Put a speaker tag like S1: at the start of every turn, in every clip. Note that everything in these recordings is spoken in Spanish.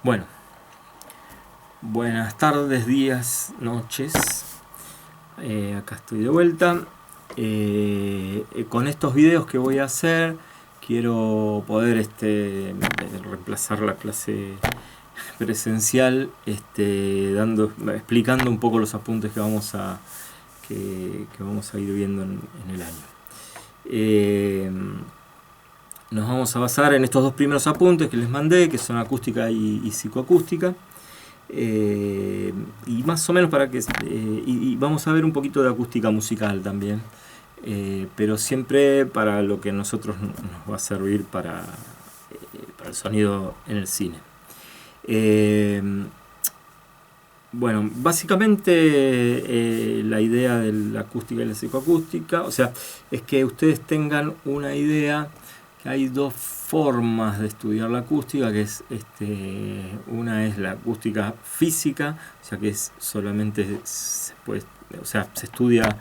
S1: Bueno, buenas tardes, días, noches. Acá estoy de vuelta. Con estos videos que voy a hacer, quiero poder reemplazar la clase presencial, explicando un poco los apuntes que vamos a ir viendo en el año. Nos vamos a basar en estos dos primeros apuntes que les mandé, que son acústica y psicoacústica. Y más o menos y vamos a ver un poquito de acústica musical también, pero siempre para lo que a nosotros nos va a servir para el sonido en el cine. Bueno, básicamente la idea de la acústica y la psicoacústica, o sea, es que ustedes tengan una idea que hay dos formas de estudiar la acústica, que es una es la acústica física, o sea que es solamente se estudia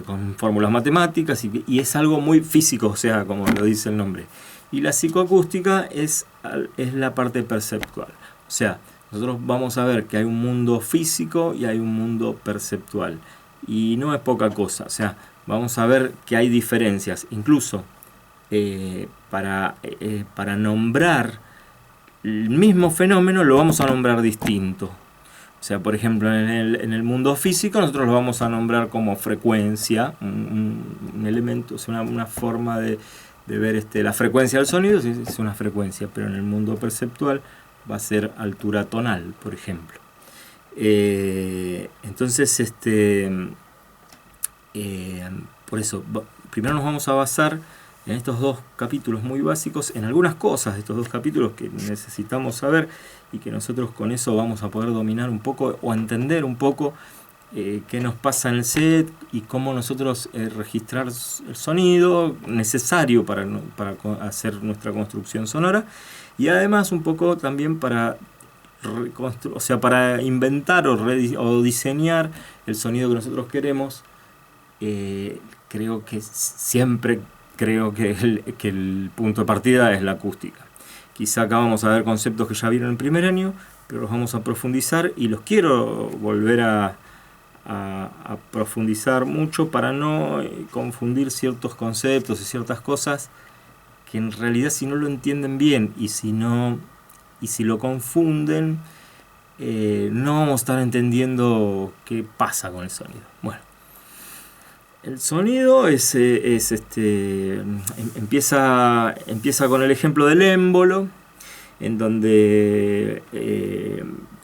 S1: con fórmulas matemáticas y es algo muy físico, o sea, como lo dice el nombre. Y la psicoacústica es la parte perceptual, o sea, nosotros vamos a ver que hay un mundo físico y hay un mundo perceptual, y no es poca cosa, o sea, vamos a ver que hay diferencias, incluso para nombrar el mismo fenómeno lo vamos a nombrar distinto. O sea, por ejemplo, en el mundo físico nosotros lo vamos a nombrar como frecuencia, un elemento, o sea, una forma de ver la frecuencia del sonido es una frecuencia, pero en el mundo perceptual va a ser altura tonal, por ejemplo. Entonces, por eso, primero nos vamos a basar en estos dos capítulos muy básicos, en algunas cosas de estos dos capítulos que necesitamos saber y que nosotros con eso vamos a poder dominar un poco o entender un poco qué nos pasa en el set y cómo nosotros registrar el sonido necesario para hacer nuestra construcción sonora, y además un poco también para inventar o diseñar el sonido que nosotros queremos. Creo que el punto de partida es la acústica. Quizá acá vamos a ver conceptos que ya vieron en el primer año, pero los vamos a profundizar y los quiero volver a profundizar mucho para no confundir ciertos conceptos y ciertas cosas que en realidad, si no lo entienden bien y si lo confunden, no vamos a estar entendiendo qué pasa con el sonido. Bueno, el sonido empieza con el ejemplo del émbolo, en donde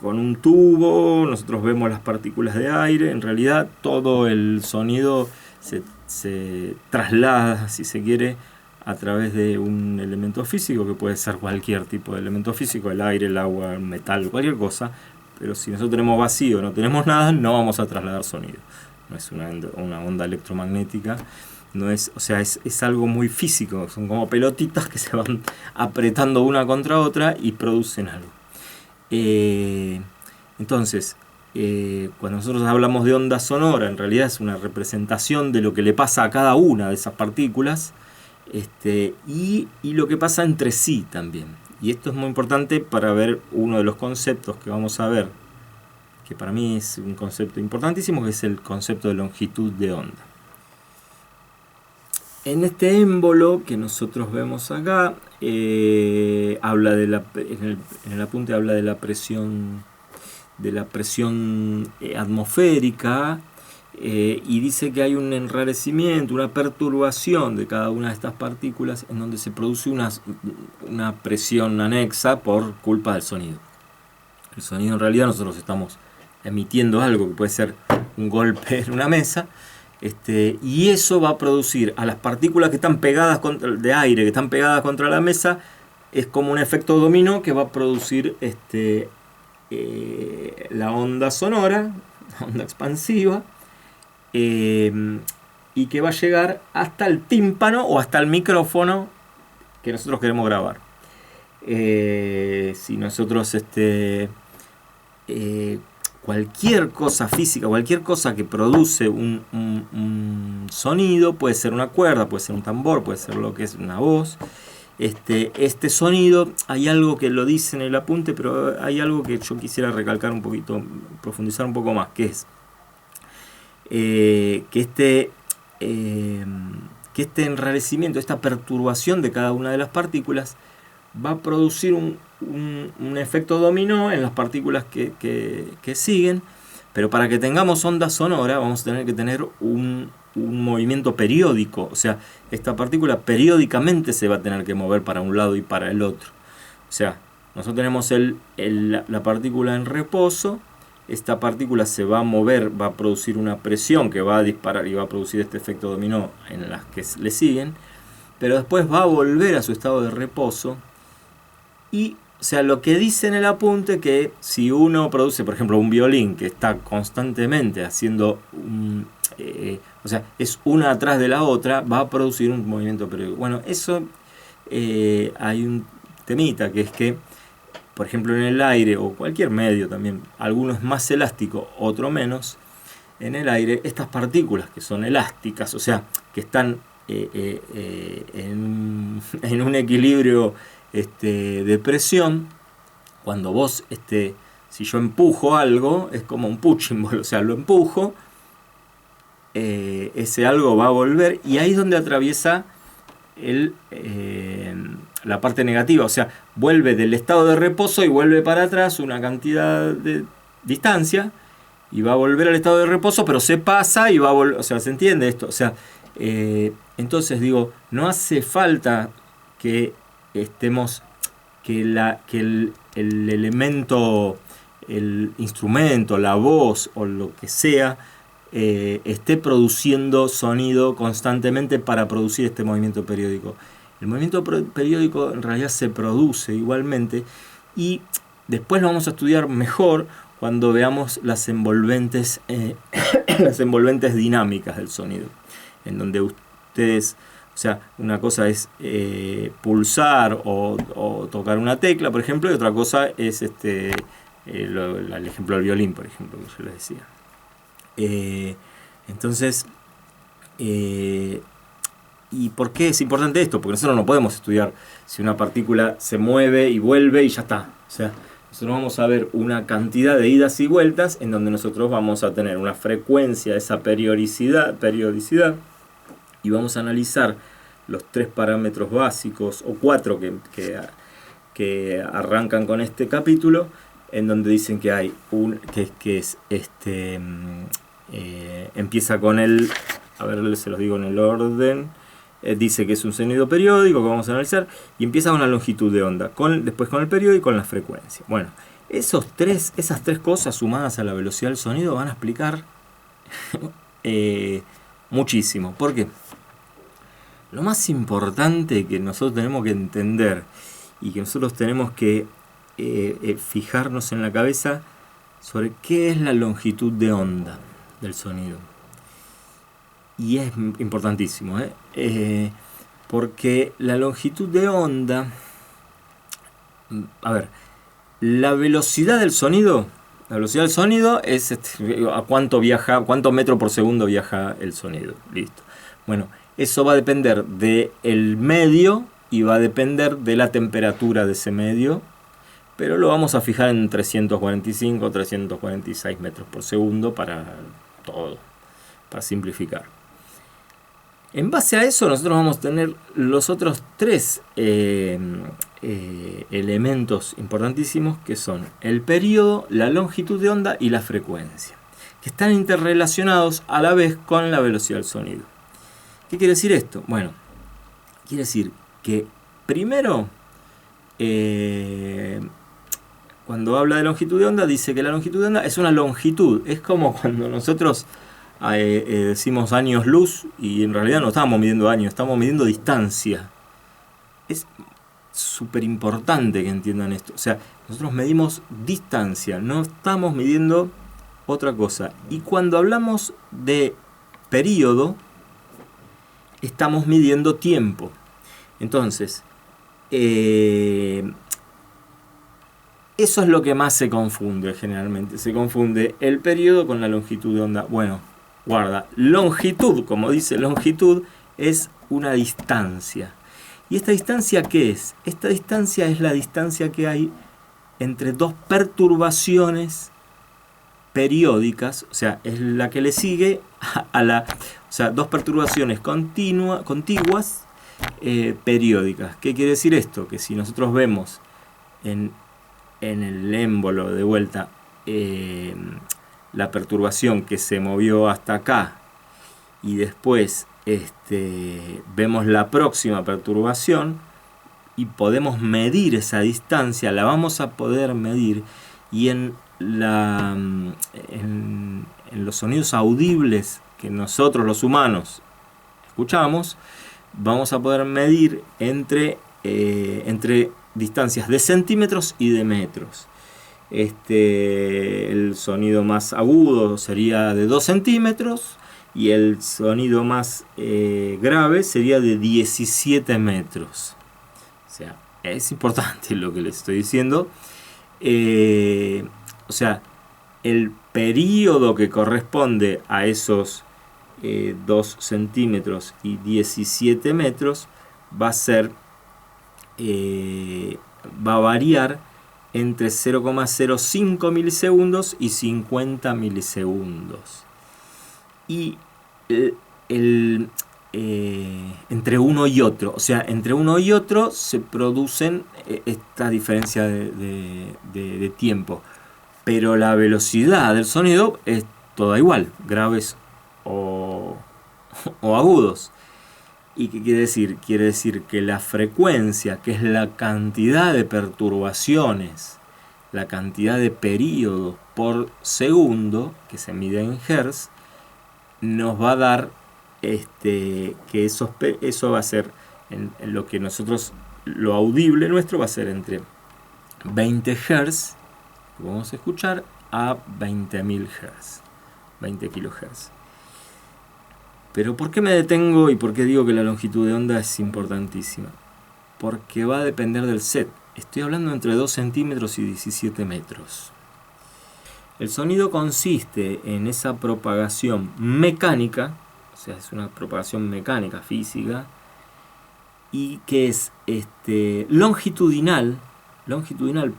S1: con un tubo nosotros vemos las partículas de aire. En realidad todo el sonido se traslada, si se quiere, a través de un elemento físico, que puede ser cualquier tipo de elemento físico, el aire, el agua, el metal, cualquier cosa. Pero si nosotros tenemos vacío, no tenemos nada, no vamos a trasladar sonido. No es una onda electromagnética, no es, o sea, es algo muy físico, son como pelotitas que se van apretando una contra otra y producen algo. Entonces, cuando nosotros hablamos de onda sonora, en realidad es una representación de lo que le pasa a cada una de esas partículas, y lo que pasa entre sí también. Y esto es muy importante para ver uno de los conceptos que vamos a ver, que para mí es un concepto importantísimo, que es el concepto de longitud de onda. En este émbolo que nosotros vemos acá, habla en el apunte habla de la presión atmosférica, y dice que hay un enrarecimiento, una perturbación de cada una de estas partículas, en donde se produce una presión anexa por culpa del sonido. El sonido, en realidad, nosotros estamos emitiendo algo que puede ser un golpe en una mesa, y eso va a producir a las partículas que están pegadas de aire, que están pegadas contra la mesa, es como un efecto dominó que va a producir la onda sonora, la onda expansiva, y que va a llegar hasta el tímpano o hasta el micrófono que nosotros queremos grabar. Si nosotros cualquier cosa física, cualquier cosa que produce un sonido, puede ser una cuerda, puede ser un tambor, puede ser lo que es una voz, este sonido, hay algo que lo dice en el apunte, pero hay algo que yo quisiera recalcar un poquito, profundizar un poco más, que es que este enrarecimiento, esta perturbación de cada una de las partículas va a producir un efecto dominó en las partículas que siguen, pero para que tengamos onda sonora vamos a tener que tener un movimiento periódico, o sea, esta partícula periódicamente se va a tener que mover para un lado y para el otro. O sea, nosotros tenemos la partícula en reposo, esta partícula se va a mover, va a producir una presión que va a disparar y va a producir este efecto dominó en las que le siguen, pero después va a volver a su estado de reposo y, o sea, lo que dice en el apunte que si uno produce, por ejemplo, un violín que está constantemente haciendo o sea, es una atrás de la otra, va a producir un movimiento periódico. Bueno, eso hay un temita, que es que, por ejemplo, en el aire o cualquier medio también, alguno es más elástico, otro menos. En el aire, estas partículas que son elásticas, o sea, que están en un equilibrio de presión, cuando vos, si yo empujo algo, es como un punching ball, o sea, lo empujo, ese algo va a volver y ahí es donde atraviesa la parte negativa, o sea, vuelve del estado de reposo y vuelve para atrás una cantidad de distancia y va a volver al estado de reposo, pero se pasa y va a volver, o sea, ¿se entiende esto? O sea, entonces digo, no hace falta que estemos, que el elemento, el instrumento, la voz o lo que sea, esté produciendo sonido constantemente para producir este movimiento periódico. El movimiento periódico en realidad se produce igualmente y después lo vamos a estudiar mejor cuando veamos las envolventes, las envolventes dinámicas del sonido, en donde ustedes, o sea, una cosa es pulsar o tocar una tecla, por ejemplo, y otra cosa es el ejemplo del violín, por ejemplo, que yo les decía. Entonces, ¿y por qué es importante esto? Porque nosotros no podemos estudiar si una partícula se mueve y vuelve y ya está. O sea, nosotros vamos a ver una cantidad de idas y vueltas en donde nosotros vamos a tener una frecuencia, esa periodicidad, y vamos a analizar los 3 parámetros básicos, o 4 que arrancan con este capítulo, en donde dicen que hay empieza con el, a ver, se los digo en el orden, dice que es un sonido periódico que vamos a analizar, y empieza con la longitud de onda, después con el periodo y con la frecuencia. Bueno, esas tres cosas sumadas a la velocidad del sonido van a explicar muchísimo. ¿Por qué? Lo más importante que nosotros tenemos que entender y que nosotros tenemos que fijarnos en la cabeza sobre qué es la longitud de onda del sonido. Y es importantísimo, porque la longitud de onda, a ver, la velocidad del sonido es a cuánto metro por segundo viaja el sonido. Listo. Bueno, eso va a depender del medio y va a depender de la temperatura de ese medio, pero lo vamos a fijar en 345 o 346 metros por segundo para todo, para simplificar. En base a eso nosotros vamos a tener los otros 3 elementos importantísimos, que son el periodo, la longitud de onda y la frecuencia, que están interrelacionados a la vez con la velocidad del sonido. ¿Qué quiere decir esto? Bueno, quiere decir que primero, cuando habla de longitud de onda, dice que la longitud de onda es una longitud. Es como cuando nosotros decimos años luz y en realidad no estamos midiendo años, estamos midiendo distancia. Es súper importante que entiendan esto. O sea, nosotros medimos distancia, no estamos midiendo otra cosa. Y cuando hablamos de periodo, estamos midiendo tiempo. Entonces, eso es lo que más se confunde generalmente. Se confunde el periodo con la longitud de onda. Bueno, guarda, longitud, como dice longitud, es una distancia. ¿Y esta distancia qué es? Esta distancia es la distancia que hay entre dos perturbaciones periódicas, o sea, es la que le sigue a la... O sea, dos perturbaciones contiguas periódicas. ¿Qué quiere decir esto? Que si nosotros vemos en el émbolo de vuelta la perturbación que se movió hasta acá y después vemos la próxima perturbación y podemos medir esa distancia, la vamos a poder medir, y en los sonidos audibles que nosotros los humanos escuchamos, vamos a poder medir entre distancias de centímetros y de metros. El sonido más agudo sería de 2 centímetros y el sonido más grave sería de 17 metros. O sea, es importante lo que les estoy diciendo. O sea, el período que corresponde a esos 2 centímetros y 17 metros va a ser va a variar entre 0,05 milisegundos y 50 milisegundos. Y entre uno y otro, o sea, entre uno y otro se producen esta diferencia de tiempo. Pero la velocidad del sonido es toda igual, graves o agudos. ¿Y qué quiere decir? Quiere decir que la frecuencia, que es la cantidad de perturbaciones, la cantidad de periodos por segundo, que se mide en Hz, nos va a dar que eso va a ser, en lo que nosotros, lo audible nuestro va a ser entre 20 Hz, que vamos a escuchar, a 20.000 Hz, 20 kHz. Pero ¿por qué me detengo y por qué digo que la longitud de onda es importantísima? Porque va a depender del set. Estoy hablando entre 2 centímetros y 17 metros. El sonido consiste en esa propagación mecánica, o sea, es una propagación mecánica, física, y que es longitudinal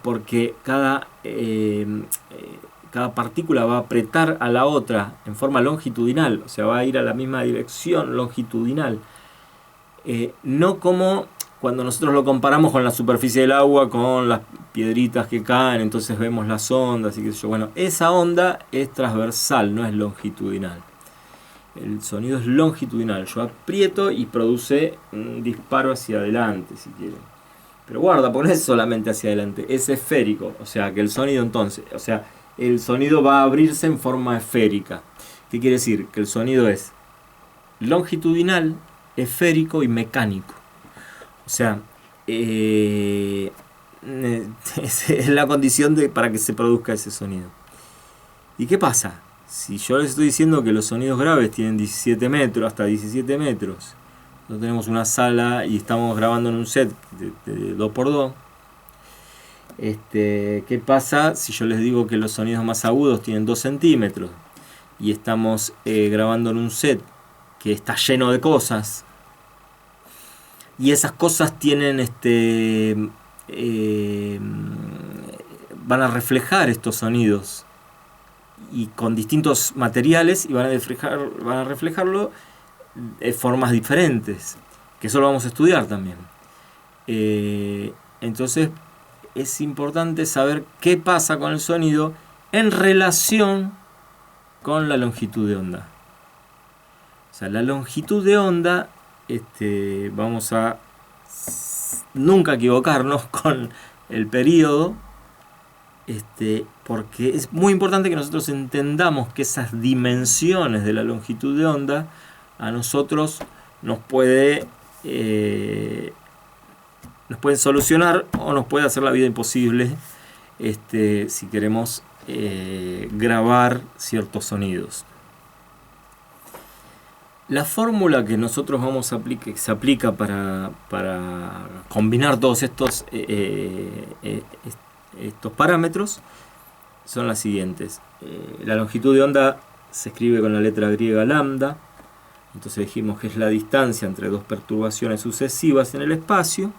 S1: porque cada partícula va a apretar a la otra en forma longitudinal, o sea, va a ir a la misma dirección longitudinal. No como cuando nosotros lo comparamos con la superficie del agua, con las piedritas que caen, entonces vemos las ondas y qué sé yo. Bueno, esa onda es transversal, no es longitudinal. El sonido es longitudinal. Yo aprieto y produce un disparo hacia adelante, si quieren. Pero guarda, porque no es solamente hacia adelante, es esférico. O sea, que el sonido entonces, el sonido va a abrirse en forma esférica. ¿Qué quiere decir? Que el sonido es longitudinal, esférico y mecánico. O sea, es la condición para que se produzca ese sonido. ¿Y qué pasa? Si yo les estoy diciendo que los sonidos graves tienen 17 metros, hasta 17 metros, nosotros tenemos una sala y estamos grabando en un set de 2x2, ¿qué pasa si yo les digo que los sonidos más agudos tienen 2 centímetros y estamos grabando en un set que está lleno de cosas y esas cosas tienen van a reflejar estos sonidos y con distintos materiales y van a reflejarlo de formas diferentes, que eso lo vamos a estudiar también. Entonces es importante saber qué pasa con el sonido en relación con la longitud de onda. O sea, la longitud de onda, vamos a nunca equivocarnos con el periodo, porque es muy importante que nosotros entendamos que esas dimensiones de la longitud de onda a nosotros nos pueden solucionar o nos puede hacer la vida imposible si queremos grabar ciertos sonidos. La fórmula que nosotros vamos a aplicar, que se aplica para combinar todos estos parámetros, son las siguientes. La longitud de onda se escribe con la letra griega lambda, Entonces dijimos que es la distancia entre dos perturbaciones sucesivas en el espacio,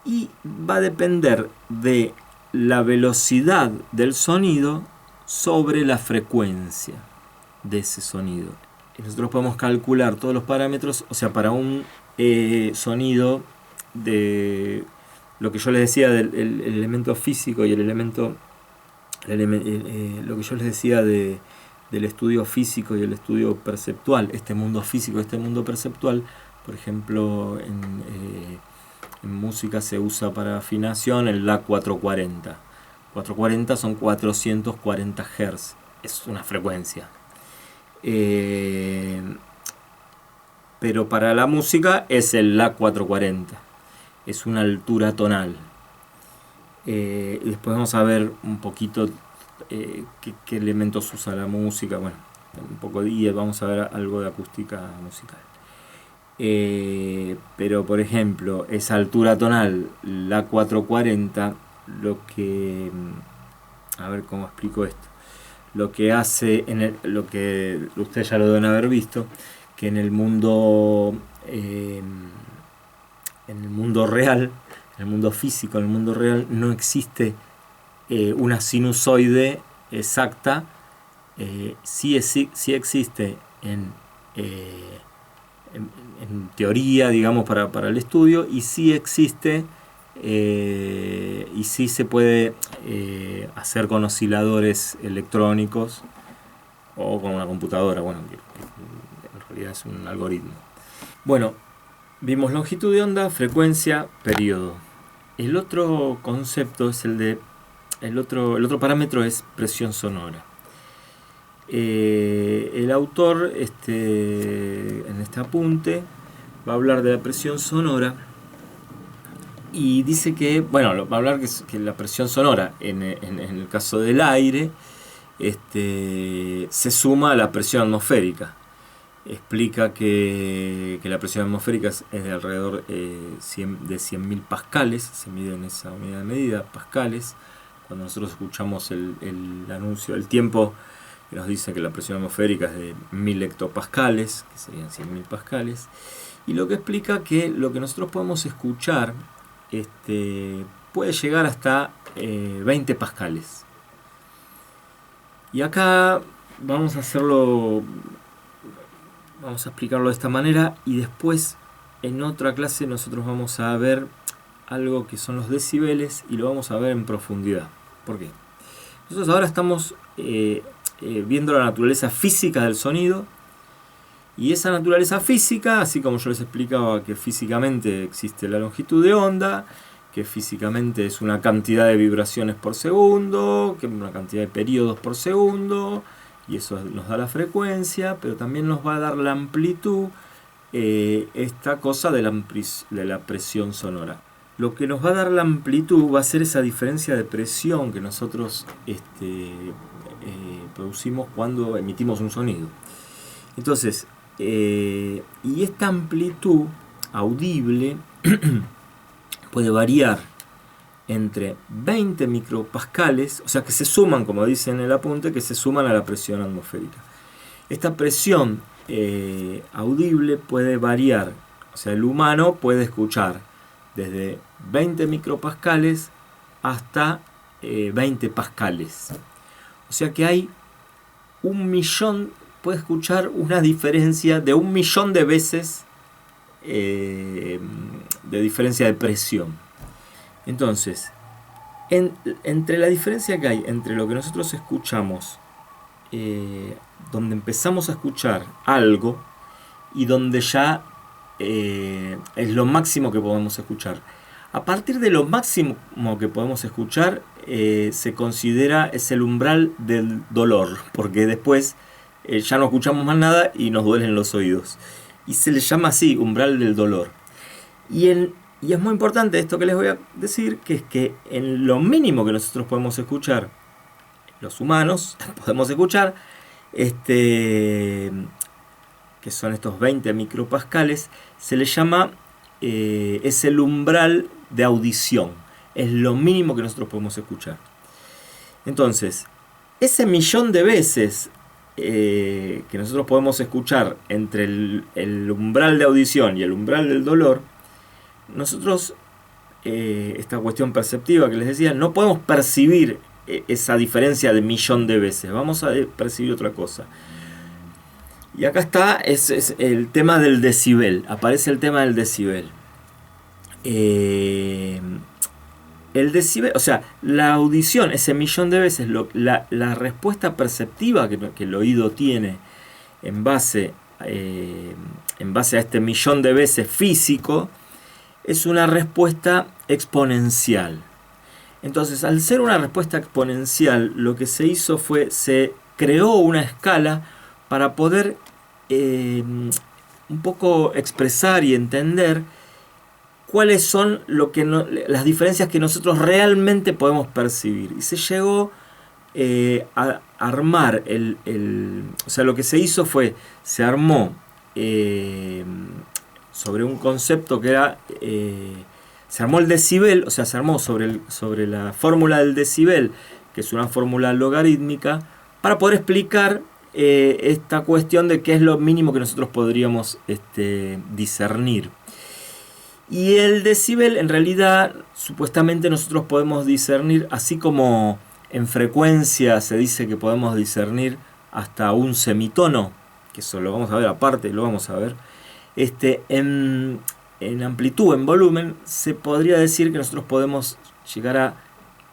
S1: y va a depender de la velocidad del sonido sobre la frecuencia de ese sonido. Y nosotros podemos calcular todos los parámetros, o sea, para un sonido de lo que yo les decía del el elemento físico y el elemento, lo que yo les decía del estudio físico y el estudio perceptual, este mundo físico y este mundo perceptual. Por ejemplo, en música se usa para afinación el La 440. 440 son 440 Hz, es una frecuencia. Pero para la música es el La 440, es una altura tonal. Después vamos a ver un poquito qué elementos usa la música, bueno, un poco, y vamos a ver algo de acústica musical. Pero por ejemplo, esa altura tonal, la 440, a ver cómo explico esto, lo que hace, lo que ustedes ya lo deben haber visto, que en el mundo real, en el mundo físico, en el mundo real, no existe una sinusoide exacta. Sí existe en teoría, digamos, para el estudio, y sí existe y sí se puede hacer con osciladores electrónicos o con una computadora, bueno, en realidad es un algoritmo. Bueno, vimos longitud de onda, frecuencia, periodo. El otro concepto es el otro parámetro es presión sonora. El autor en este apunte va a hablar de la presión sonora y dice que, bueno, va a hablar que la presión sonora en el caso del aire se suma a la presión atmosférica. Explica que la presión atmosférica es de alrededor de 100.000 pascales, se mide en esa unidad de medida, pascales. Cuando nosotros escuchamos el anuncio del tiempo, que nos dice que la presión atmosférica es de 1000 hectopascales, que serían 100.000 pascales, y lo que explica que lo que nosotros podemos escuchar puede llegar hasta 20 pascales. Y acá vamos a explicarlo de esta manera, y después en otra clase nosotros vamos a ver algo que son los decibeles, y lo vamos a ver en profundidad. ¿Por qué? Nosotros ahora estamos viendo la naturaleza física del sonido, y esa naturaleza física, así como yo les explicaba que físicamente existe la longitud de onda, que físicamente es una cantidad de vibraciones por segundo, que una cantidad de periodos por segundo, y eso nos da la frecuencia, pero también nos va a dar la amplitud, esta cosa de la presión sonora. Lo que nos va a dar la amplitud va a ser esa diferencia de presión que nosotros producimos cuando emitimos un sonido. Entonces, y esta amplitud audible puede variar entre 20 micropascales, o sea que se suman, como dice en el apunte, que se suman a la presión atmosférica. Esta presión audible puede variar, o sea, el humano puede escuchar desde 20 micropascales hasta 20 pascales. O sea que hay 1.000.000, puede escuchar una diferencia de 1.000.000 de veces de diferencia de presión. Entonces, entre la diferencia que hay entre lo que nosotros escuchamos, donde empezamos a escuchar algo, y donde ya es lo máximo que podemos escuchar. A partir de lo máximo que podemos escuchar, se considera es el umbral del dolor, porque después ya no escuchamos más nada y nos duelen los oídos. Y se le llama así, umbral del dolor. Y es muy importante esto que les voy a decir, que es que en lo mínimo que nosotros podemos escuchar, los humanos podemos escuchar, que son estos 20 micropascales, se le llama, es el umbral de audición, es lo mínimo que nosotros podemos escuchar. Entonces, ese 1.000.000 de veces que nosotros podemos escuchar entre el umbral de audición y el umbral del dolor, nosotros, esta cuestión perceptiva que les decía, no podemos percibir esa diferencia de millón de veces, vamos a percibir otra cosa. Y acá está es el tema del decibel, aparece el tema del decibel. El decibel, o sea, la audición, ese millón de veces, la respuesta perceptiva que el oído tiene en base a este millón de veces físico, es una respuesta exponencial. Entonces, al ser una respuesta exponencial, lo que se hizo fue, se creó una escala para poder un poco expresar y entender cuáles son las diferencias que nosotros realmente podemos percibir. Y se llegó a armar o sea, lo que se hizo fue, se armó sobre un concepto que era, se armó el decibel, o sea, se armó sobre la fórmula del decibel, que es una fórmula logarítmica, para poder explicar esta cuestión de qué es lo mínimo que nosotros podríamos discernir. Y el decibel, en realidad, supuestamente nosotros podemos discernir, así como en frecuencia se dice que podemos discernir hasta un semitono, que eso lo vamos a ver aparte, lo vamos a ver, en amplitud, en volumen, se podría decir que nosotros podemos llegar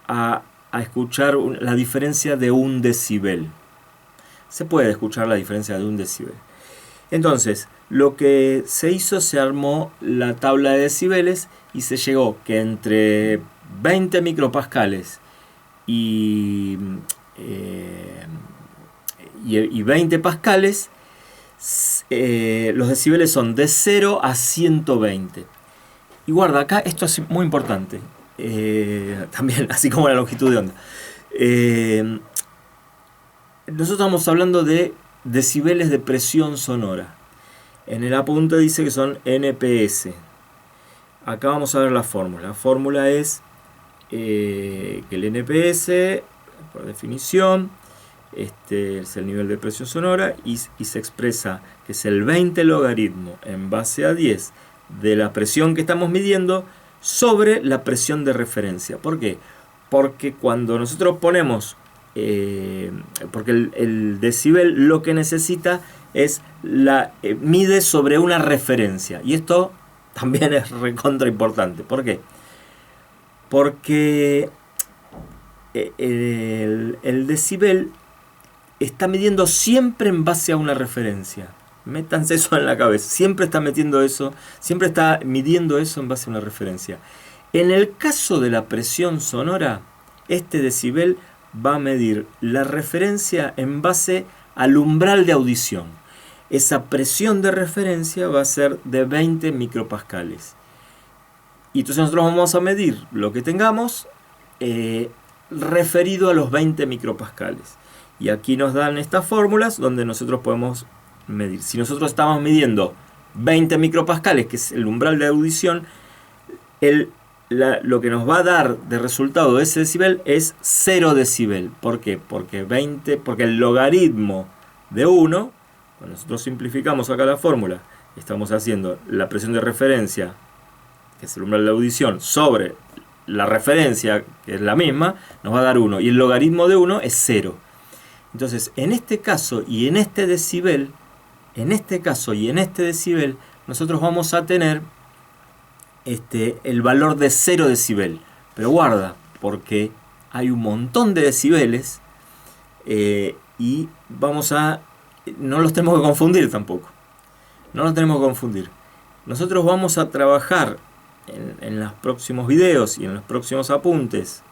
S1: a escuchar la diferencia de un decibel. Se puede escuchar la diferencia de un decibel. Entonces, lo que se hizo, se armó la tabla de decibeles y se llegó que entre 20 micropascales y 20 pascales, los decibeles son de 0 a 120. Y guarda, acá esto es muy importante, también, así como la longitud de onda. Nosotros estamos hablando de decibeles de presión sonora. En el apunte dice que son NPS. Acá vamos a ver la fórmula. La fórmula es que el NPS, por definición, es el nivel de presión sonora y se expresa que es el 20 logaritmo en base a 10 de la presión que estamos midiendo sobre la presión de referencia. ¿Por qué? Porque cuando nosotros ponemos porque el decibel lo que necesita es mide sobre una referencia, y esto también es recontra importante. ¿Por qué? Porque el decibel está midiendo siempre en base a una referencia. Métanse eso en la cabeza, siempre está midiendo eso en base a una referencia. En el caso de la presión sonora, este decibel va a medir la referencia en base al umbral de audición. Esa presión de referencia va a ser de 20 micropascales. Y entonces nosotros vamos a medir lo que tengamos referido a los 20 micropascales. Y aquí nos dan estas fórmulas donde nosotros podemos medir. Si nosotros estamos midiendo 20 micropascales, que es el umbral de audición, lo que nos va a dar de resultado de ese decibel es 0 decibel. ¿Por qué? Porque el logaritmo de 1, cuando nosotros simplificamos acá la fórmula, estamos haciendo la presión de referencia, que es el umbral de audición, sobre la referencia, que es la misma, nos va a dar 1. Y el logaritmo de 1 es 0. Entonces, en este caso y en este decibel, nosotros vamos a tener el valor de 0 decibel. Pero guarda, porque hay un montón de decibeles y no los tenemos que confundir tampoco. No los tenemos que confundir. Nosotros vamos a trabajar en los próximos videos y en los próximos apuntes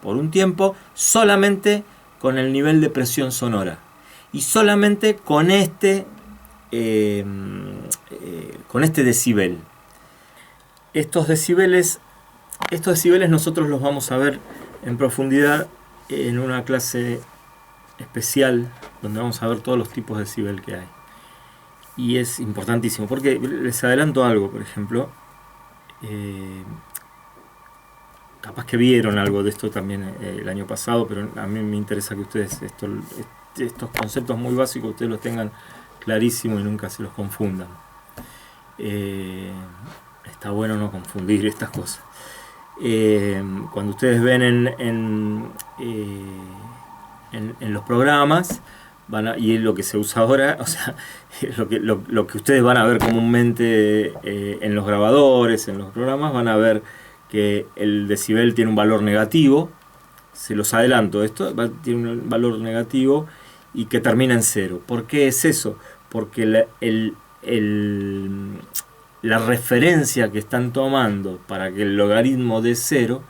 S1: por un tiempo solamente con el nivel de presión sonora y solamente con este decibel. Estos decibeles nosotros los vamos a ver en profundidad en una clase especial donde vamos a ver todos los tipos de decibel que hay. Y es importantísimo, porque les adelanto algo, por ejemplo, capaz que vieron algo de esto también el año pasado, pero a mí me interesa que ustedes estos conceptos muy básicos ustedes los tengan clarísimos y nunca se los confundan. Está bueno no confundir estas cosas. Cuando ustedes ven en los programas y es lo que se usa ahora, o sea, lo que ustedes van a ver comúnmente en los grabadores, en los programas, van a ver que el decibel tiene un valor negativo. Se los adelanto, esto tiene un valor negativo y que termina en 0. ¿Por qué es eso? Porque la referencia que están tomando para que el logaritmo de 0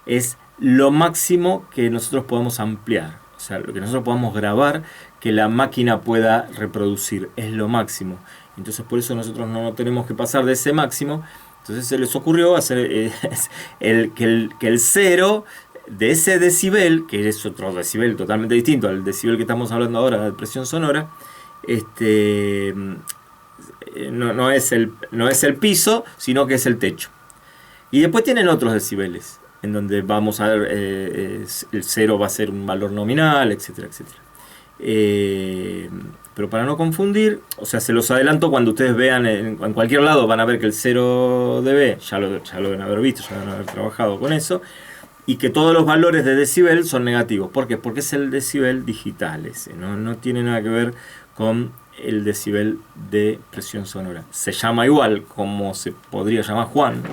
S1: es lo máximo que nosotros podemos ampliar. O sea, lo que nosotros podamos grabar, que la máquina pueda reproducir, es lo máximo. Entonces por eso nosotros no tenemos que pasar de ese máximo. Entonces se les ocurrió hacer que el 0 de ese decibel, que es otro decibel totalmente distinto al decibel que estamos hablando ahora, de presión sonora, no es el piso, sino que es el techo. Y después tienen otros decibeles, en donde vamos a ver, el 0 va a ser un valor nominal, etcétera, etcétera. Pero para no confundir, o sea, se los adelanto, cuando ustedes vean en cualquier lado, van a ver que el 0 dB, ya lo deben haber visto, ya deben haber trabajado con eso, y que todos los valores de decibel son negativos. ¿Por qué? Porque es el decibel digital ese, no tiene nada que ver con el decibel de presión sonora. Se llama igual como se podría llamar Juan,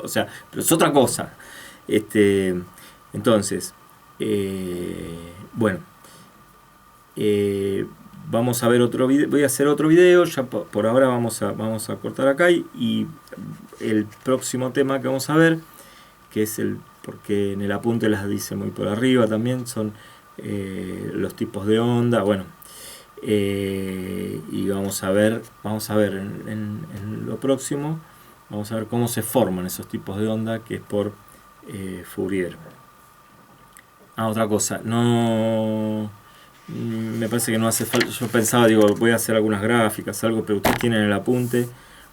S1: o sea, pero es otra cosa. Entonces, bueno, vamos a ver otro video. Voy a hacer otro video, ya por ahora vamos a cortar acá, y el próximo tema que vamos a ver, que es porque en el apunte las dice muy por arriba también, son los tipos de onda, bueno. Y vamos a ver en lo próximo, vamos a ver cómo se forman esos tipos de onda, que es por Fourier. Otra cosa, no me parece que no hace falta. Yo pensaba, voy a hacer algunas gráficas, algo, pero ustedes tienen el apunte.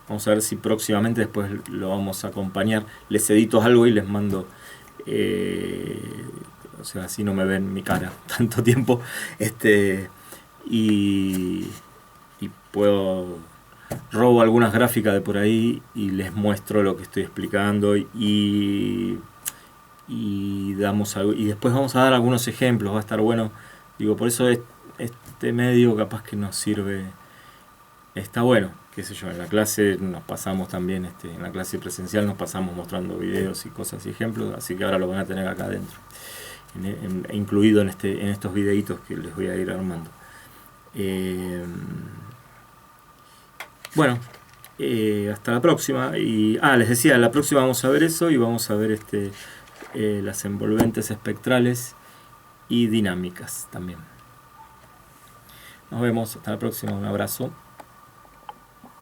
S1: Vamos a ver si próximamente después lo vamos a acompañar. Les edito algo y les mando, o sea, así no me ven mi cara tanto tiempo. Y robo algunas gráficas de por ahí y les muestro lo que estoy explicando, y después vamos a dar algunos ejemplos. Va a estar bueno, por eso este medio capaz que nos sirve, está bueno, qué sé yo. En la clase nos pasamos también, en la clase presencial nos pasamos mostrando videos y cosas y ejemplos, así que ahora lo van a tener acá adentro, incluido en estos videitos que les voy a ir armando. Bueno, hasta la próxima. Les decía, la próxima vamos a ver eso, y vamos a ver las envolventes espectrales y dinámicas también. Nos vemos, hasta la próxima, un abrazo.